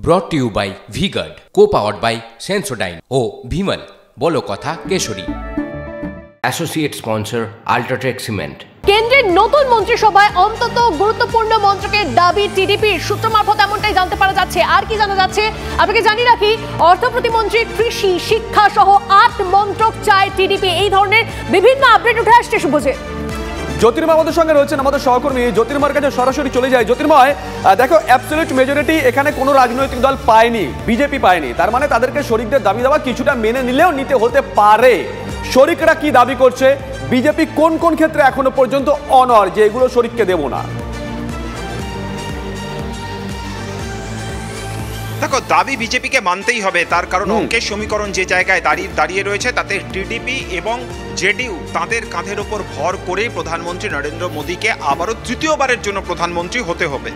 ব্রট to you by V Guard, copowered by Sensodyne ও ভিমল বলো কথা কেশরী। Associate sponsor UltraTech cement. কেন্দ্রের নতুন মন্ত্রিসভায় অন্তত গুরুত্বপূর্ণ মন্ত্রকের দাবি টিডিপির সূত্র মারফত এমনটাই জানতে পারা যাচ্ছে। আর কি জানা যাচ্ছে আপনাকে জানিয়ে রাখি, অর্থ প্রতিমন্ত্রী, কৃষি, শিক্ষা সহ 8 মন্ত্রক চায় টিডিপি। এই ধরনের বিভিন্ন আপডেট উঠে আসছে শুভজে। জ্যোতির্ময় আমাদের সঙ্গে রয়েছেন, আমাদের সহকর্মী। জ্যোতির্ময়ের কাছে সরাসরি চলে যায়। জ্যোতির্ময়, দেখো অ্যাবসলিউট মেজরিটি এখানে কোনো রাজনৈতিক দল পায়নি, বিজেপি পায়নি। তার মানে তাদেরকে শরিকদের দাবি দেওয়া কিছুটা মেনে নিলেও নিতে হতে পারে। শরিকরা কি দাবি করছে, বিজেপি কোন কোন ক্ষেত্রে এখনো পর্যন্ত অনর যে এগুলো শরিককে দেব না? দেখো, দাবি বিজেপিকে মানতেই হবে, তার কারণ অঙ্কের সমীকরণ যে জায়গায় দাঁড়িয়ে রয়েছে তাতে টিডিপি এবং জেডিইউ তাদের কাঁধের ওপর ভর করে প্রধানমন্ত্রী নরেন্দ্র মোদীকে আবারও তৃতীয়বারের জন্য প্রধানমন্ত্রী হতে হবে।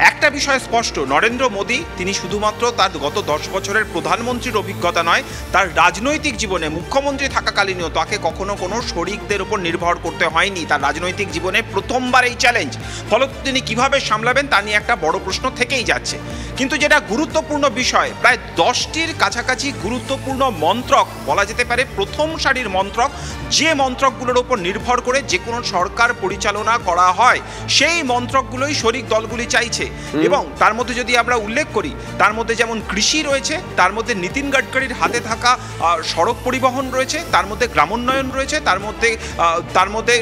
একটা বিষয় স্পষ্ট, নরেন্দ্র মোদী তিনি শুধুমাত্র তার গত 10 বছরের প্রধানমন্ত্রীর অভিজ্ঞতা নয়, তার রাজনৈতিক জীবনে মুখ্যমন্ত্রী থাকাকালীনও তাকে কখনো কোনো শরিকদের উপর নির্ভর করতে হয়নি। তার রাজনৈতিক জীবনে প্রথমবার এই চ্যালেঞ্জ, ফলত তিনি কিভাবে সামলাবেন তা নিয়ে একটা বড় প্রশ্ন থেকেই যাচ্ছে। কিন্তু যেটা গুরুত্বপূর্ণ বিষয়, প্রায় 10টির কাছাকাছি গুরুত্বপূর্ণ মন্ত্রক, বলা যেতে পারে প্রথম সারির মন্ত্রক, যে মন্ত্রকগুলোর উপর নির্ভর করে যে কোনো সরকার পরিচালনা করা হয়, সেই মন্ত্রকগুলোই শরিক দলগুলি চাইছে। এবং তার মধ্যে যদি আমরা উল্লেখ করি, তার মধ্যে যেমন কৃষি রয়েছে, তার মধ্যে নীতিন গাডকারির হাতে থাকা সড়ক পরিবহন রয়েছে, তার মধ্যে গ্রামোন্নয়ন রয়েছে, তার মধ্যে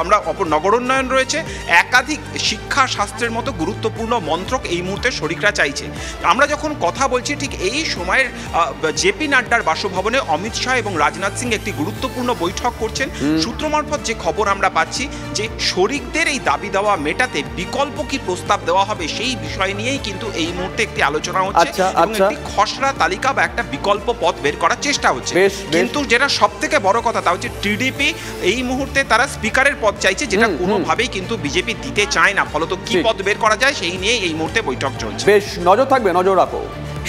আমরা নগরোন্নয়ন রয়েছে, একাধিক শিক্ষা, স্বাস্থ্যের মতো গুরুত্বপূর্ণ মন্ত্রক এই মুহূর্তে শরিকরা চাইছে। আমরা যখন কথা বলছি ঠিক এই সময়ের জেপি নাড্ডার বাসভবনে অমিত শাহ এবং রাজনাথ সিং একটি গুরুত্বপূর্ণ বৈঠক করছেন। সূত্র মারফত যে খবর আমরা পাচ্ছি যে শরিকদের এই দাবি দেওয়া মেটাতে বিকল্প কি প্রস্তাব দেওয়া হবে সেই বিষয় নিয়েই কিন্তু এই মুহূর্তে একটি আলোচনা হচ্ছে এবং একটি খসড়া তালিকা বা একটা বিকল্প পথ বের করার চেষ্টা হচ্ছে। কিন্তু যেটা সব থেকে বড় কথা তা হচ্ছে টিডিপি এই মুহূর্তে তারা স্পিকারের পদ চাইছে, যেটা কোনোভাবেই কিন্তু বিজেপি দিতে চায় না। ফলত কি পথ বের করা যায় সেই নিয়ে এই মুহূর্তে বৈঠক চলছে। বেশ নজর থাকবে, নজর রাখো।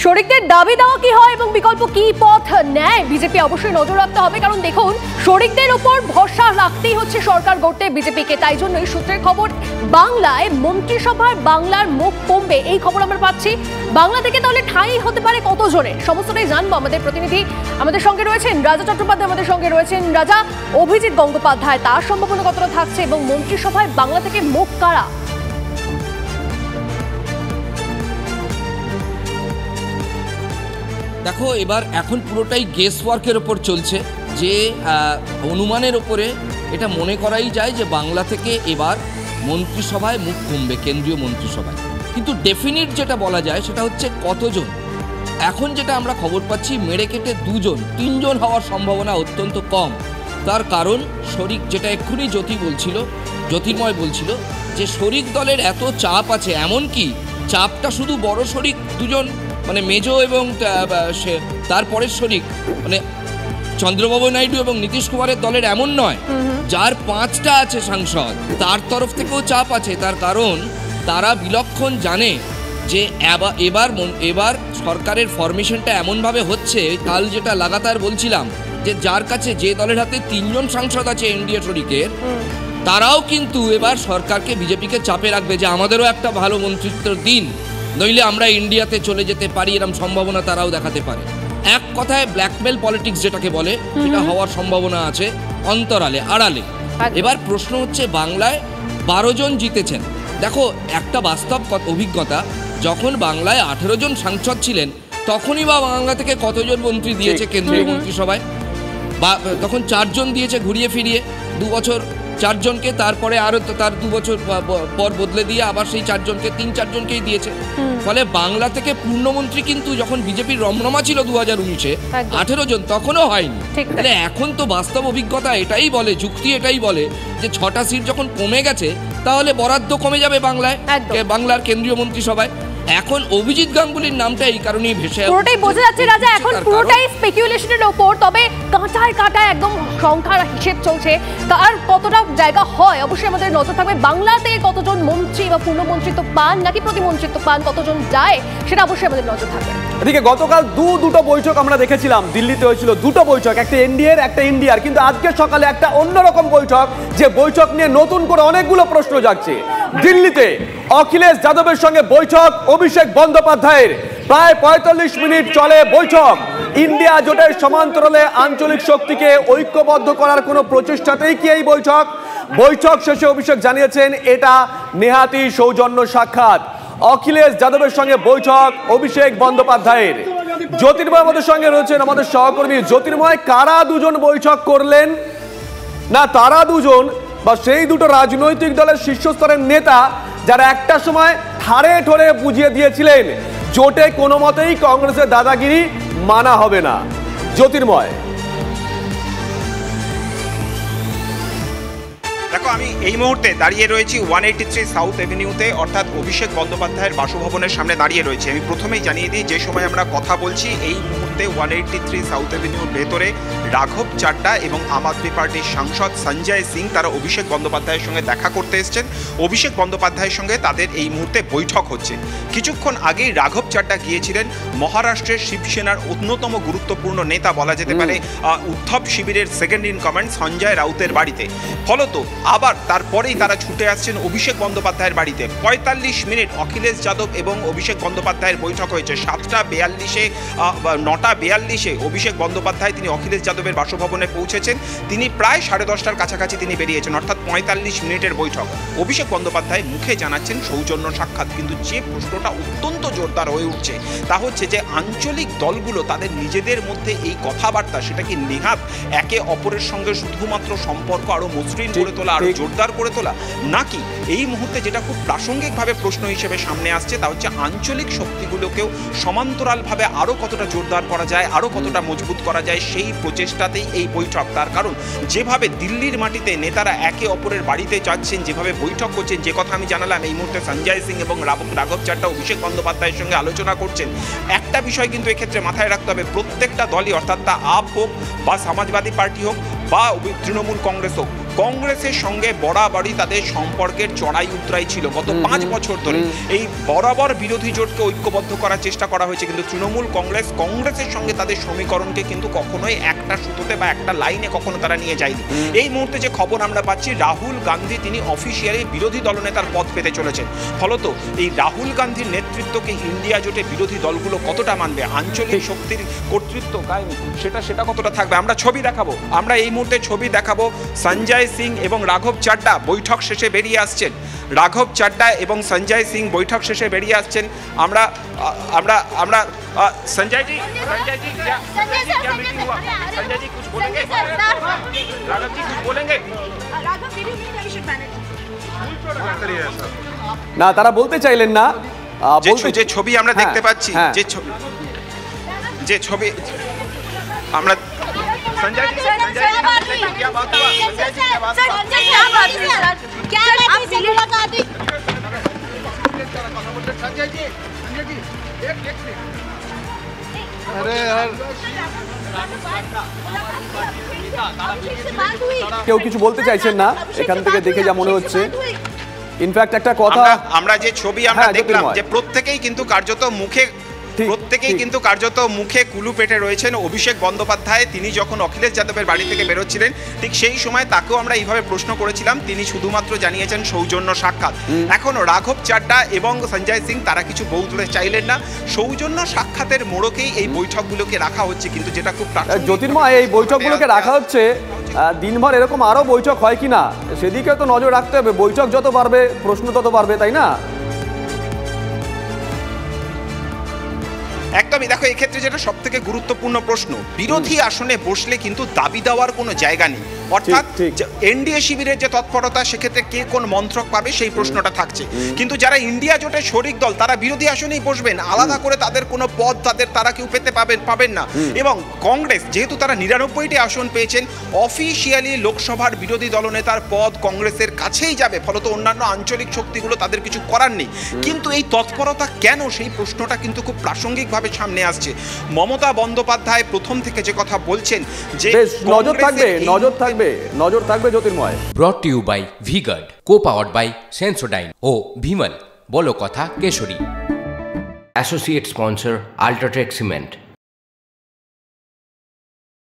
শরিকদের দাবি দেওয়া কি হয় এবং বিকল্প কি পথ নেয় বিজেপি অবশ্যই নজর রাখতে হবে। কারণ দেখুন, শরিকদের উপর ভরসা রাখতেই হচ্ছে সরকার গড়তে বিজেপিকে। তাই জন্যই সূত্রের খবর, বাংলায় মন্ত্রিসভার বাংলার মুখ কমবে, এই খবর আমরা পাচ্ছি। বাংলা থেকে তাহলে ঠাঁই হতে পারে কতজনের, সমস্তটাই জানবো। আমাদের প্রতিনিধি আমাদের সঙ্গে রয়েছেন, রাজা চট্টোপাধ্যায় আমাদের সঙ্গে রয়েছেন। রাজা, অভিজিৎ গঙ্গোপাধ্যায় তার সম্ভাবনা কতটা থাকছে এবং মন্ত্রিসভায় বাংলা থেকে মুখ কারা? দেখো, এখন পুরোটাই গেস ওয়ার্কের ওপর চলছে, যে অনুমানের ওপরে এটা মনে করাই যায় যে বাংলা থেকে এবার মন্ত্রিসভায় মুখ কমবে, কেন্দ্রীয় মন্ত্রিসভায়। কিন্তু ডেফিনিট যেটা বলা যায় সেটা হচ্ছে কতজন। এখন যেটা আমরা খবর পাচ্ছি, মেরে কেটে 2 জন, 3 জন হওয়ার সম্ভাবনা অত্যন্ত কম। তার কারণ শরিক, যেটা এক্ষুনি জ্যোতির্ময় বলছিল যে শরিক দলের এত চাপ আছে, এমনকি চাপটা শুধু বড় শরিক 2 জন মানে মেজো এবং তারপরের শরিক মানে চন্দ্রবাবু নাইডু এবং নীতিশ কুমারের দলের এমন নয়, যার 5টা আছে সাংসদ, তার তরফ থেকেও চাপ আছে। তার কারণ তারা বিলক্ষণ জানে যে এবার সরকারের ফরমেশনটা এমনভাবে হচ্ছে, কাল যেটা লাগাতার বলছিলাম, যে যার কাছে যে দলের হাতে 3 জন সাংসদ আছে এনডিএ শরিকের, তারাও কিন্তু এবার সরকারকে, বিজেপিকে চাপে রাখবে যে আমাদেরও একটা ভালো মন্ত্রিত্ব দিন, নইলে আমরা ইন্ডিয়াতে চলে যেতে পারি, এরকম সম্ভাবনা তারাও দেখাতে পারে। এক কথায় ব্ল্যাকমেল পলিটিক্স যেটাকে বলে, সেটা হওয়ার সম্ভাবনা আছে অন্তরালে, আড়ালে। এবার প্রশ্ন হচ্ছে, বাংলায় 12 জন জিতেছেন। দেখো, একটা বাস্তব অভিজ্ঞতা, যখন বাংলায় 18 জন সাংসদ ছিলেন, তখনই বা বাংলা থেকে কতজন মন্ত্রী দিয়েছে কেন্দ্রীয় মন্ত্রিসভায়? বা তখন 4 জন দিয়েছে ঘুরিয়ে ফিরিয়ে 2 বছর 4 জনকে, তারপরে আরো তার 2 বছর পর বদলে দিয়ে আবার সেই 4 জনকে 3-4 জনকেই দিয়েছে। ফলে বাংলা থেকে পূর্ণমন্ত্রী কিন্তু যখন বিজেপির রমরমা ছিল 2019-এ 18 জন, তখনও হয়নি। তাহলে এখন তো বাস্তব অভিজ্ঞতা এটাই বলে, যুক্তি এটাই বলে যে 6টা সিট যখন কমে গেছে, তাহলে বরাদ্দ কমে যাবে বাংলার কেন্দ্রীয় মন্ত্রিসভায়। এখন অভিজিৎ গাঙ্গুলির নামটা এই কারণেই ভেসে পুরোটাই বোঝা যাচ্ছে রাজা, এখন পুরোটাই স্পেকুলেশনের উপর। তবে কাঁটায় একদম সংখ্যার হিসেব চলছে, তার কতটা জায়গা হয় অবশ্যই আমাদের নজর থাকবে। বাংলাতে কতজন মন্ত্রী বা পূর্ণমন্ত্রিত্ব পান নাকি প্রতিমন্ত্রিত্ব পান, কতজন যায়, সেটা অবশ্যই আমাদের নজর থাকবে। এদিকে গতকাল দুটো বৈঠক আমরা দেখেছিলাম, দিল্লিতে হয়েছিল 2টো বৈঠক, একটা এনডিএর একটা ইন্ডিয়ার। কিন্তু আজকে সকালে একটা অন্যরকম বৈঠক, যে বৈঠক নিয়ে নতুন করে অনেকগুলো প্রশ্ন জাগছে। দিল্লিতে অখিলেশ যাদবের সঙ্গে বৈঠক অভিষেক বন্দ্যোপাধ্যায়ের। প্রায় ৪৫ মিনিট চলে বৈঠক। ইন্ডিয়া জোটের সমান্তরালে আঞ্চলিক শক্তিকে ঐক্যবদ্ধ করার কোনো প্রচেষ্টাতেই কি এই বৈঠক? বৈঠক শেষে অভিষেক জানিয়েছেন এটা নেহাতি সৌজন্য সাক্ষাৎ। অখিলেশ যাদবের সঙ্গে বৈঠক অভিষেক বন্দ্যোপাধ্যায়ের। জ্যোতির্ময় আমাদের সঙ্গে রয়েছেন আমাদের সহকর্মী। জ্যোতির্ময়, কারা দুজন বৈঠক করলেন? না তারা দুজন বা সেই দুটো রাজনৈতিক দলের শীর্ষস্তরের নেতা যারা একটা সময় ঠাড়ে ঠোরে বুঝিয়ে দিয়েছিলেন জোটে কোনো মতেই কংগ্রেসের দাদাগিরি মানা হবে না। জ্যোতির্ময়, দেখো, আমি এই মুহূর্তে দাঁড়িয়ে রয়েছি 183 সাউথ এভিনিউতে, অর্থাৎ অভিষেক বন্দ্যোপাধ্যায়ের বাসভবনের সামনে দাঁড়িয়ে রয়েছে। আমি প্রথমেই জানিয়ে দিই, যে সময় আমরা কথা বলছি এই মুহূর্তে 183 সাউথ এভিনিউর ভেতরে রাঘব চাড্ডা এবং আম আদমি পার্টির সাংসদ সঞ্জয় সিং তারা অভিষেক বন্দ্যোপাধ্যায়ের সঙ্গে দেখা করতে এসেছেন। অভিষেক বন্দ্যোপাধ্যায়ের সঙ্গে তাদের এই মুহূর্তে বৈঠক হচ্ছে। কিছুক্ষণ আগেই রাঘব চাড্ডা গিয়েছিলেন মহারাষ্ট্রের শিবসেনার অন্যতম গুরুত্বপূর্ণ নেতা বলা যেতে পারে উদ্ধব শিবিরের সেকেন্ড ইন কমান্ড সঞ্জয় রাউতের বাড়িতে। ফলত আবার তারপরেই তারা ছুটে আসছেন অভিষেক বন্দ্যোপাধ্যায়ের বাড়িতে। ৪৫ মিনিট অখিলেশ যাদব এবং অভিষেক বন্দ্যোপাধ্যায়ের বৈঠক হয়েছে। 9:42-এ অভিষেক বন্দ্যোপাধ্যায় তিনি অখিলেশ যাদবের বাসভবনে পৌঁছেছেন। তিনি প্রায় 10:30টার কাছাকাছি তিনি বেরিয়েছেন, অর্থাৎ ৪৫ মিনিটের বৈঠক। অভিষেক বন্দ্যোপাধ্যায় মুখে জানাচ্ছেন সৌজন্য সাক্ষাৎ, কিন্তু যে প্রশ্নটা অত্যন্ত জোরদার হয়ে উঠছে তা হচ্ছে যে আঞ্চলিক দলগুলো তাদের নিজেদের মধ্যে এই কথাবার্তা সেটা কি নেহাত একে অপরের সঙ্গে শুধুমাত্র সম্পর্ক আরো মসৃণ করে তোলা, আরো জোরদার করে তোলা, নাকি এই মুহূর্তে যেটা খুব প্রাসঙ্গিকভাবে প্রশ্ন হিসেবে সামনে আসছে তা হচ্ছে আঞ্চলিক শক্তিগুলোকেও সমান্তরালভাবে আরো কতটা জোরদার করা যায়, আরো কতটা মজবুত করা যায়, সেই প্রচেষ্টাতেই এই বৈঠক। তার কারণ যেভাবে দিল্লির মাটিতে নেতারা একে অপরের বাড়িতে যাচ্ছেন, যেভাবে বৈঠক করছেন, যে কথা আমি জানালাম, এই মুহূর্তে সঞ্জয় সিং এবং রাঘব চাড্ডা অভিষেক বন্দ্যোপাধ্যায়ের সঙ্গে আলোচনা করছেন। একটা বিষয় কিন্তু এক্ষেত্রে মাথায় রাখতে হবে, প্রত্যেকটা দলই, অর্থাৎ তা আপ হোক বা সমাজবাদী পার্টি হোক বা তৃণমূল কংগ্রেস হোক, কংগ্রেসের সঙ্গে বরাবরই তাদের সম্পর্কের চড়াই উতরাই ছিল গত 5 বছর ধরে। এই বরাবর বিরোধী জোটকে ঐক্যবদ্ধ করার চেষ্টা করা হয়েছে, কিন্তু তৃণমূল কংগ্রেসের সঙ্গে তাদের সমীকরণকে কিন্তু কখনোই একটা সুতোতে বা একটা লাইনে কখনো তারা নিয়ে যায়নি। এই মুহূর্তে যে খবর আমরা পাচ্ছি, রাহুল গান্ধী তিনি অফিসিয়ালি বিরোধী দলনেতার পদ পেতে চলেছেন। ফলত এই রাহুল গান্ধীর নেতৃত্বকে ইন্ডিয়া জোটে বিরোধী দলগুলো কতটা মানবে, আঞ্চলিক শক্তির কর্তৃত্ব কায়েম সেটা কতটা থাকবে, আমরা ছবি দেখাবো। আমরা এই মুহূর্তে ছবি দেখাবো। সঞ্জয় সিং এবং রাঘব চাড্ডা বৈঠক শেষে বেরিয়ে আসছেন। রাঘব চাড্ডা এবং সঞ্জয় সিং বৈঠক শেষে বেরিয়ে আসছেন। আমরা আমরা আমরা संजय जी क्या मीटिंग हुआ? संजय जी कुछ बोलेंगे? राघव जी कुछ बोलेंगे? না তারা বলতে চাইলেন না। যে ছবি আমরা দেখতে পাচ্ছি, যে ছবি আমরা संजय जी क्या बात हुआ? संजय जी क्या बात हुआ? क्या बात है? मुलाकात हुई। संजय जी एक मिनट। अरे यार কেউ কিছু বলতে চাইছেন না এখান থেকে দেখে যা মনে হচ্ছে। ইনফ্যাক্ট একটা কথা, আমরা যে ছবি আমরা দেখলাম যে প্রত্যেকেই কিন্তু কার্যত মুখে কুলু পেটে রয়েছেন। অভিষেক বন্দ্যোপাধ্যায় তিনি যখন অখিলেশ যাদবের বাড়ি থেকে বেরোচ্ছিলেন ঠিক সেই সময় তাকেও আমরা এইভাবে প্রশ্ন করেছিলাম, তিনি শুধুমাত্র জানিয়েছেন সৌজন্য সাক্ষাৎ। এখন রাঘব চাড্ডা এবং সঞ্জয় সিং তারা কিছু বলতে চাইলেন না। সৌজন্য সাক্ষাতের মোড়কেই এই বৈঠকগুলোকে রাখা হচ্ছে, কিন্তু যেটা খুব জ্যোতির্ময় এই বৈঠকগুলোকে রাখা হচ্ছে দিনভর এরকম আরো বৈঠক হয় কিনা সেদিকে তো নজর রাখতে হবে। বৈঠক যত বাড়বে প্রশ্ন তত বাড়বে, তাই না? একদমই। দেখো, এক্ষেত্রে যেটা সব থেকে গুরুত্বপূর্ণ প্রশ্ন, বিরোধী আসনে বসলে কিন্তু দাবি দেওয়ার কোনো জায়গা নেই। অর্থাৎ এনডিএ শিবিরের যে তৎপরতা সেক্ষেত্রে কে কোন মন্ত্রক পাবে সেই প্রশ্নটা থাকছে, কিন্তু যারা ইন্ডিয়া জোটের শরিক দল তারা বিরোধী আসনেই বসবেন, আলাদা করে তাদের কোনো পদ তারা কেউ পেতে পাবেন না। এবং কংগ্রেস যেহেতু তারা ৯৯টি আসন পেয়েছেন, অফিসিয়ালি লোকসভার বিরোধী দলনেতার পদ কংগ্রেসের কাছেই যাবে, ফলত অন্যান্য আঞ্চলিক শক্তিগুলো তাদের কিছু করার নেই। কিন্তু এই তৎপরতা কেন, সেই প্রশ্নটা কিন্তু খুব প্রাসঙ্গিকভাবে সামনে আসছে। মমতা বন্দ্যোপাধ্যায় প্রথম থেকে যে কথা বলছেন যে নজর থাকবে Jyotirmoy. Brought to you by V Guard, copowered by Sensodyne ও ভিমল বলো কথা কেশরী। Associate sponsor UltraTech cement.